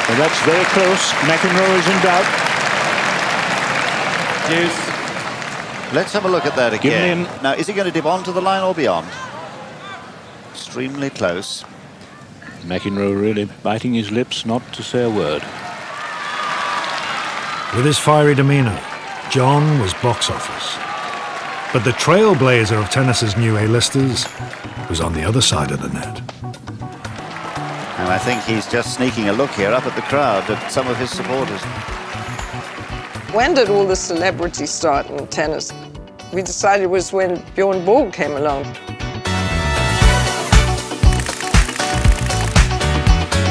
Well, that's very close. McEnroe is in doubt. Let's have a look at that again. Now, is he going to dip onto the line or beyond? Extremely close. McEnroe really biting his lips not to say a word. With his fiery demeanour, John was box office. But the trailblazer of tennis's new A-listers was on the other side of the net. And I think he's just sneaking a look here up at the crowd, at some of his supporters. When did all the celebrities start in tennis? We decided it was when Bjorn Borg came along.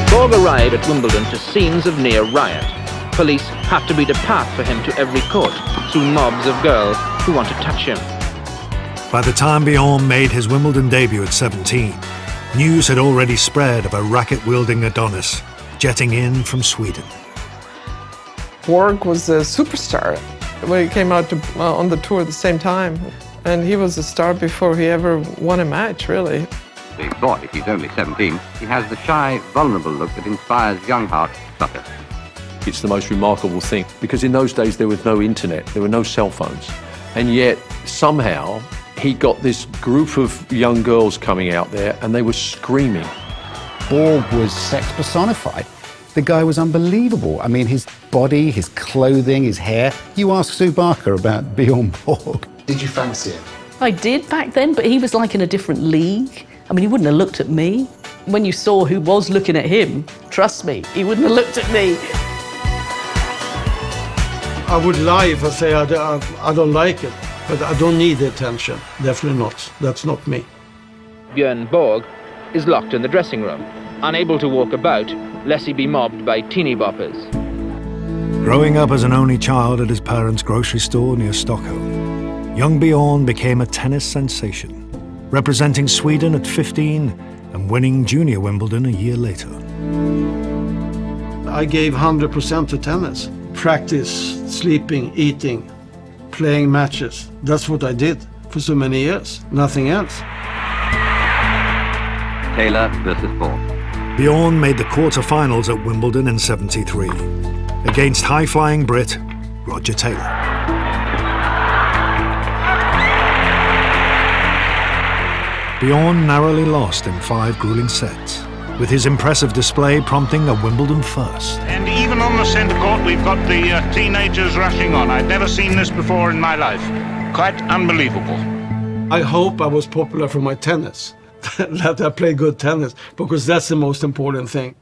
Borg arrived at Wimbledon to scenes of near riot. Police had to beat a path for him to every court through mobs of girls who want to touch him. By the time Bjorn made his Wimbledon debut at 17, news had already spread of a racket-wielding Adonis jetting in from Sweden. Borg was a superstar when he came out on the tour at the same time. And he was a star before he ever won a match, really. The boy, he's only 17, he has the shy, vulnerable look that inspires young hearts to flutter. It's the most remarkable thing, because in those days there was no internet, there were no cell phones. And yet, somehow, he got this group of young girls coming out there and they were screaming. Borg was sex personified. The guy was unbelievable. I mean, his body, his clothing, his hair. You ask Sue Barker about Bjorn Borg. Did you fancy him? I did back then, but he was like in a different league. I mean, he wouldn't have looked at me. When you saw who was looking at him, trust me, he wouldn't have looked at me. I would lie if I say I don't like it, but I don't need the attention. Definitely not. That's not me. Bjorn Borg is locked in the dressing room, unable to walk about, lest he be mobbed by teeny boppers. Growing up as an only child at his parents' grocery store near Stockholm, young Bjorn became a tennis sensation, representing Sweden at 15 and winning junior Wimbledon a year later. I gave 100% to tennis. Practice, sleeping, eating, playing matches. That's what I did for so many years. Nothing else. Taylor versus Borg. Bjorn made the quarter-finals at Wimbledon in '73 against high-flying Brit Roger Taylor. Bjorn narrowly lost in 5 grueling sets, with his impressive display prompting a Wimbledon first. And even on the centre court, we've got the teenagers rushing on. I've never seen this before in my life. Quite unbelievable. I hope I was popular for my tennis, that I play good tennis, because that's the most important thing.